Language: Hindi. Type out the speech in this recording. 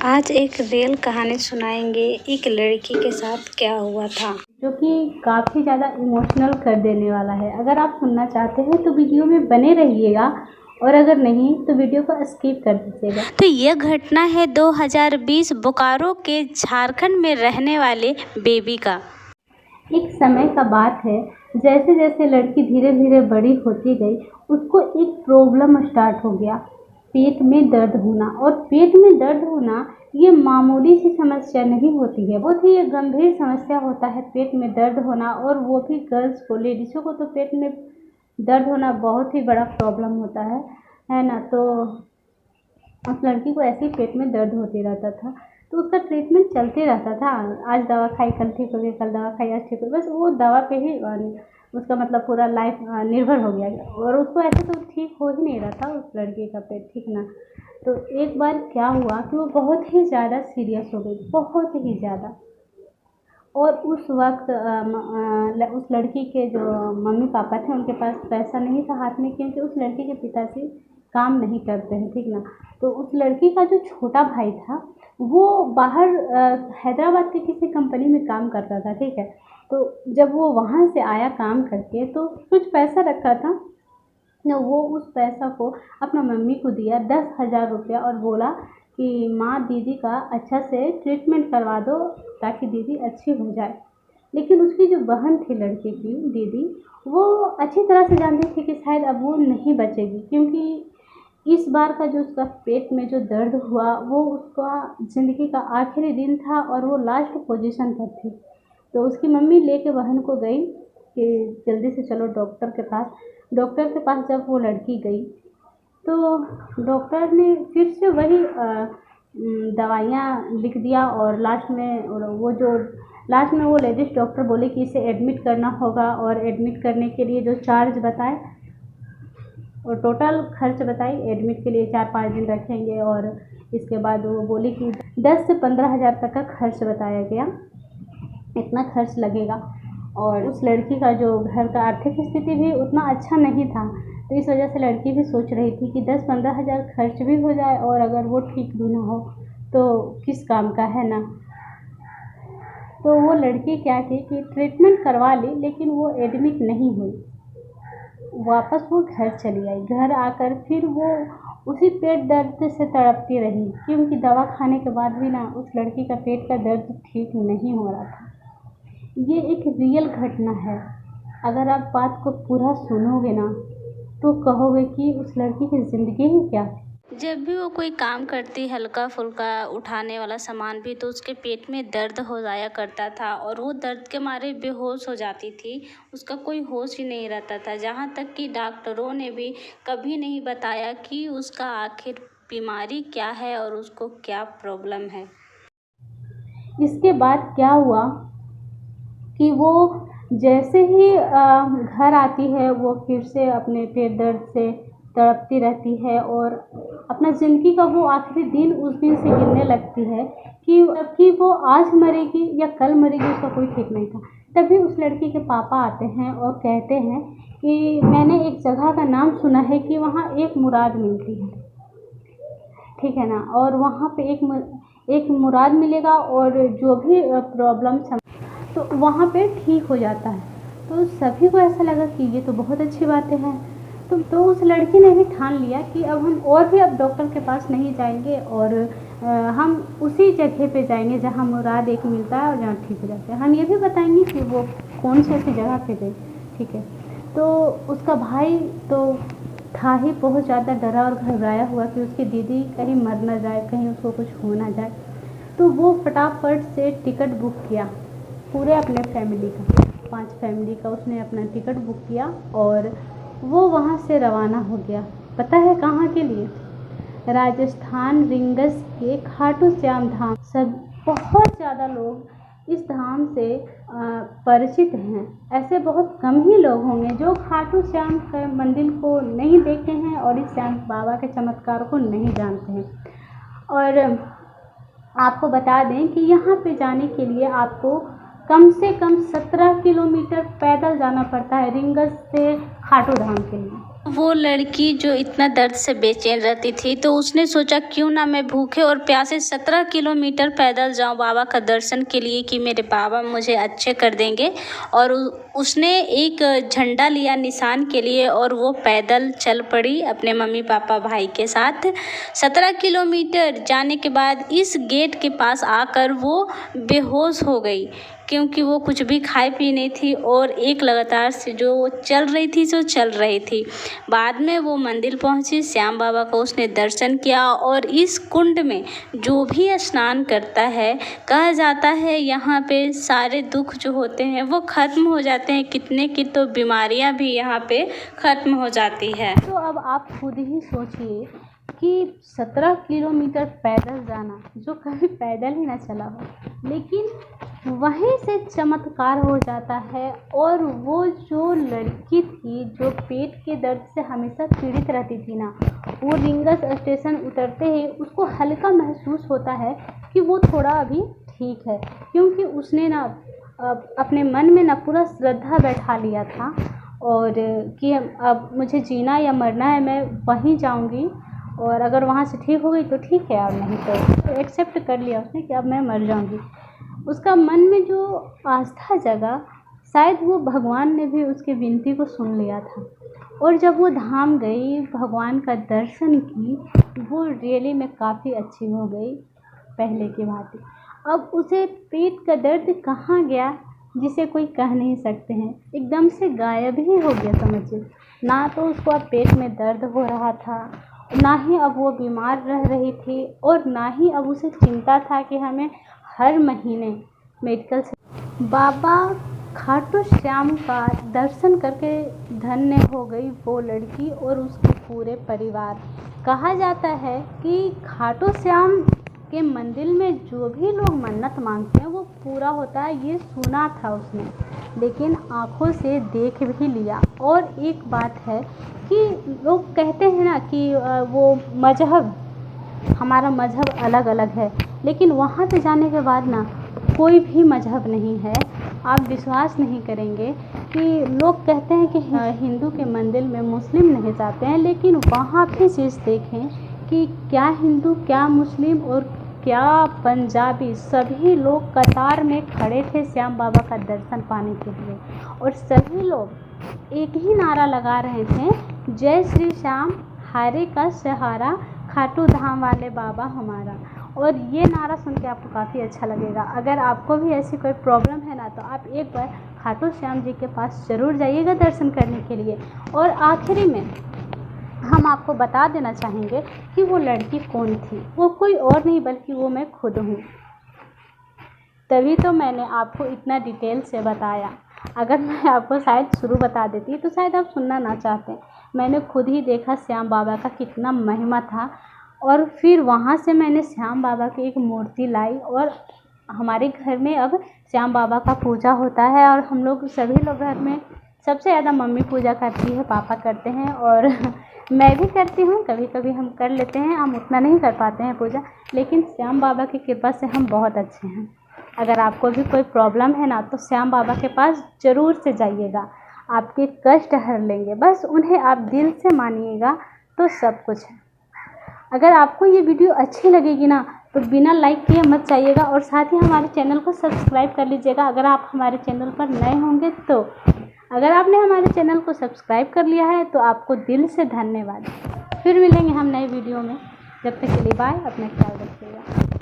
आज एक रियल कहानी सुनाएंगे एक लड़की के साथ क्या हुआ था, जो कि काफ़ी ज़्यादा इमोशनल कर देने वाला है। अगर आप सुनना चाहते हैं तो वीडियो में बने रहिएगा और अगर नहीं तो वीडियो को स्किप कर दीजिएगा। तो यह घटना है 2020 बोकारो के झारखंड में रहने वाले बेबी का। एक समय का बात है, जैसे जैसे लड़की धीरे धीरे बड़ी होती गई उसको एक प्रॉब्लम स्टार्ट हो गया, पेट में दर्द होना। और पेट में दर्द होना ये मामूली सी समस्या नहीं होती है, बहुत ही ये गंभीर समस्या होता है पेट में दर्द होना। और वो भी गर्ल्स को, लेडीज़ों को तो पेट में दर्द होना बहुत ही बड़ा प्रॉब्लम होता है ना। तो उस लड़की को ऐसे ही पेट में दर्द होते रहता था, तो उसका ट्रीटमेंट चलते रहता था। आज दवा खाई कल ठीक हो गई, कल दवा खाई आज ठीक हो गई, बस वो दवा पे ही उसका मतलब पूरा लाइफ निर्भर हो गया। और उसको ऐसे तो ठीक हो ही नहीं रहा था उस लड़की का पेट, ठीक ना। तो एक बार क्या हुआ कि वो बहुत ही ज़्यादा सीरियस हो गई, बहुत ही ज़्यादा। और उस वक्त उस लड़की के जो मम्मी पापा थे उनके पास पैसा नहीं था हाथ में, क्योंकि उस लड़की के पिताजी काम नहीं करते हैं, ठीक ना। तो उस लड़की का जो छोटा भाई था वो बाहर हैदराबाद की किसी कंपनी में काम करता था, ठीक है। तो जब वो वहाँ से आया काम करके तो कुछ पैसा रखा था न, वो उस पैसा को अपना मम्मी को दिया 10,000 रुपया और बोला कि माँ दीदी का अच्छा से ट्रीटमेंट करवा दो ताकि दीदी अच्छी हो जाए। लेकिन उसकी जो बहन थी लड़के की दीदी, वो अच्छी तरह से जानती थी कि शायद अब वो नहीं बचेगी, क्योंकि इस बार का जो उसका पेट में जो दर्द हुआ वो उसका ज़िंदगी का आखिरी दिन था और वो लास्ट पोजीशन पर थी। तो उसकी मम्मी लेके बहन को गई कि जल्दी से चलो डॉक्टर के पास। डॉक्टर के पास जब वो लड़की गई तो डॉक्टर ने फिर से वही दवाइयाँ लिख दिया और लास्ट में वो लेडीज़ डॉक्टर बोले कि इसे एडमिट करना होगा। और एडमिट करने के लिए जो चार्ज बताए और टोटल खर्च बताई, एडमिट के लिए 4-5 दिन रखेंगे। और इसके बाद वो बोली कि 10 से 15,000 तक का खर्च बताया गया, इतना खर्च लगेगा। और उस लड़की का जो घर का आर्थिक स्थिति भी उतना अच्छा नहीं था, तो इस वजह से लड़की भी सोच रही थी कि 10-15 हज़ार खर्च भी हो जाए और अगर वो ठीक भी ना हो तो किस काम का, है ना। तो वो लड़की क्या की कि ट्रीटमेंट करवा ली, लेकिन वो एडमिट नहीं हुई, वापस वो घर चली आई। घर आकर फिर वो उसी पेट दर्द से तड़पती रही, क्योंकि दवा खाने के बाद भी ना उस लड़की का पेट का दर्द ठीक नहीं हो रहा था। ये एक रियल घटना है, अगर आप बात को पूरा सुनोगे ना तो कहोगे कि उस लड़की की ज़िंदगी ही क्या थी। जब भी वो कोई काम करती हल्का फुल्का उठाने वाला सामान भी, तो उसके पेट में दर्द हो जाया करता था और वो दर्द के मारे बेहोश हो जाती थी। उसका कोई होश ही नहीं रहता था, जहाँ तक कि डॉक्टरों ने भी कभी नहीं बताया कि उसका आखिर बीमारी क्या है और उसको क्या प्रॉब्लम है। इसके बाद क्या हुआ कि वो जैसे ही घर आती है वो फिर से अपने पेट दर्द से तड़पती रहती है और अपना ज़िंदगी का वो आखिरी दिन उस दिन से गिनने लगती है कि वो आज मरेगी या कल मरेगी, उसका कोई ठीक नहीं था। तभी उस लड़की के पापा आते हैं और कहते हैं कि मैंने एक जगह का नाम सुना है कि वहाँ एक मुराद मिलती है, ठीक है ना। और वहाँ पे एक मुराद मिलेगा और जो भी प्रॉब्लम तो वहाँ पे ठीक हो जाता है। तो सभी को ऐसा लगा कि ये तो बहुत अच्छी बातें हैं। तो उस लड़की ने भी ठान लिया कि अब हम और भी अब डॉक्टर के पास नहीं जाएंगे और हम उसी जगह पे जाएंगे जहाँ मुराद एक मिलता है और जहाँ ठीक हो जाता है। हम ये भी बताएंगे कि वो कौन सी ऐसी जगह पे गई, ठीक है। तो उसका भाई तो था ही बहुत ज़्यादा डरा और घबराया हुआ कि उसकी दीदी कहीं मर ना जाए, कहीं उसको कुछ हो ना जाए। तो वो फटाफट से टिकट बुक किया, पूरे अपने फैमिली का, 5 फैमिली का उसने अपना टिकट बुक किया और वो वहाँ से रवाना हो गया। पता है कहाँ के लिए? राजस्थान रिंगस के खाटू श्याम धाम। सब बहुत ज़्यादा लोग इस धाम से परिचित हैं। ऐसे बहुत कम ही लोग होंगे जो खाटू श्याम के मंदिर को नहीं देखे हैं और इस श्याम बाबा के चमत्कार को नहीं जानते हैं। और आपको बता दें कि यहाँ पे जाने के लिए आपको कम से कम 17 किलोमीटर पैदल जाना पड़ता है रिंगस से खाटू धाम के लिए। वो लड़की जो इतना दर्द से बेचैन रहती थी, तो उसने सोचा क्यों ना मैं भूखे और प्यासे 17 किलोमीटर पैदल जाऊं बाबा का दर्शन के लिए कि मेरे बाबा मुझे अच्छे कर देंगे। और उसने एक झंडा लिया निशान के लिए और वो पैदल चल पड़ी अपने मम्मी पापा भाई के साथ। 17 किलोमीटर जाने के बाद इस गेट के पास आकर वो बेहोश हो गई, क्योंकि वो कुछ भी खाई पी नहीं थी और एक लगातार से जो चल रही थी। बाद में वो मंदिर पहुंची, श्याम बाबा का उसने दर्शन किया। और इस कुंड में जो भी स्नान करता है, कहा जाता है यहाँ पे सारे दुख जो होते हैं वो ख़त्म हो जाते हैं, कितने की तो बीमारियाँ भी यहाँ पे ख़त्म हो जाती है। तो अब आप खुद ही सोचिए कि 17 किलोमीटर पैदल जाना, जो कभी पैदल ही ना चला हो, लेकिन वहीं से चमत्कार हो जाता है। और वो जो लड़की थी जो पेट के दर्द से हमेशा पीड़ित रहती थी ना, वो रिंगस स्टेशन उतरते ही उसको हल्का महसूस होता है कि वो थोड़ा अभी ठीक है, क्योंकि उसने ना अपने मन में ना पूरा श्रद्धा बैठा लिया था और कि अब मुझे जीना या मरना है, मैं वहीं जाऊंगी और अगर वहाँ से ठीक हो गई तो ठीक है और नहीं तो एक्सेप्ट कर लिया उसने कि अब मैं मर जाऊंगी। उसका मन में जो आस्था जगा, शायद वो भगवान ने भी उसकी विनती को सुन लिया था। और जब वो धाम गई, भगवान का दर्शन की, वो रियली में काफ़ी अच्छी हो गई पहले की भांति। अब उसे पेट का दर्द कहाँ गया जिसे कोई कह नहीं सकते हैं, एकदम से गायब ही हो गया समझिए। ना तो उसको अब पेट में दर्द हो रहा था, ना ही अब वो बीमार रह रही थी, और ना ही अब उसे चिंता था कि हमें हर महीने मेडिकल से। बाबा खाटू श्याम का दर्शन करके धन्य हो गई वो लड़की और उसके पूरे परिवार। कहा जाता है कि खाटू श्याम के मंदिर में जो भी लोग मन्नत मांगते हैं वो पूरा होता है, ये सुना था उसने, लेकिन आँखों से देख भी लिया। और एक बात है कि लोग कहते हैं ना कि वो मज़हब, हमारा मज़हब अलग अलग है, लेकिन वहाँ पे जाने के बाद ना कोई भी मज़हब नहीं है। आप विश्वास नहीं करेंगे कि लोग कहते हैं कि हिंदू के मंदिर में मुस्लिम नहीं जाते हैं, लेकिन वहाँ पे चीज़ देखें कि क्या हिंदू, क्या मुस्लिम और क्या पंजाबी, सभी लोग कतार में खड़े थे श्याम बाबा का दर्शन पाने के लिए। और सभी लोग एक ही नारा लगा रहे थे, जय श्री श्याम, हारे का सहारा, खाटू धाम वाले बाबा हमारा। और ये नारा सुन के आपको काफ़ी अच्छा लगेगा। अगर आपको भी ऐसी कोई प्रॉब्लम है ना, तो आप एक बार खाटू श्याम जी के पास ज़रूर जाइएगा दर्शन करने के लिए। और आखिरी में हम आपको बता देना चाहेंगे कि वो लड़की कौन थी। वो कोई और नहीं बल्कि वो मैं खुद हूँ। तभी तो मैंने आपको इतना डिटेल से बताया। अगर मैं आपको शायद शुरू बता देती तो शायद आप सुनना ना चाहते। मैंने खुद ही देखा श्याम बाबा का कितना महिमा था, और फिर वहाँ से मैंने श्याम बाबा की एक मूर्ति लाई। और हमारे घर में अब श्याम बाबा का पूजा होता है, और हम लोग सभी लोग घर में सबसे ज़्यादा मम्मी पूजा करती है, पापा करते हैं, और मैं भी करती हूँ। कभी कभी हम कर लेते हैं, हम उतना नहीं कर पाते हैं पूजा, लेकिन श्याम बाबा की कृपा से हम बहुत अच्छे हैं। अगर आपको भी कोई प्रॉब्लम है ना, तो श्याम बाबा के पास ज़रूर से जाइएगा, आपके कष्ट हर लेंगे। बस उन्हें आप दिल से मानिएगा तो सब कुछ है। अगर आपको ये वीडियो अच्छी लगेगी ना, तो बिना लाइक किए मत जाइएगा, और साथ ही हमारे चैनल को सब्सक्राइब कर लीजिएगा अगर आप हमारे चैनल पर नए होंगे तो। अगर आपने हमारे चैनल को सब्सक्राइब कर लिया है तो आपको दिल से धन्यवाद। फिर मिलेंगे हम नए वीडियो में, जब तक के लिए बाय, अपना ख्याल रखिएगा।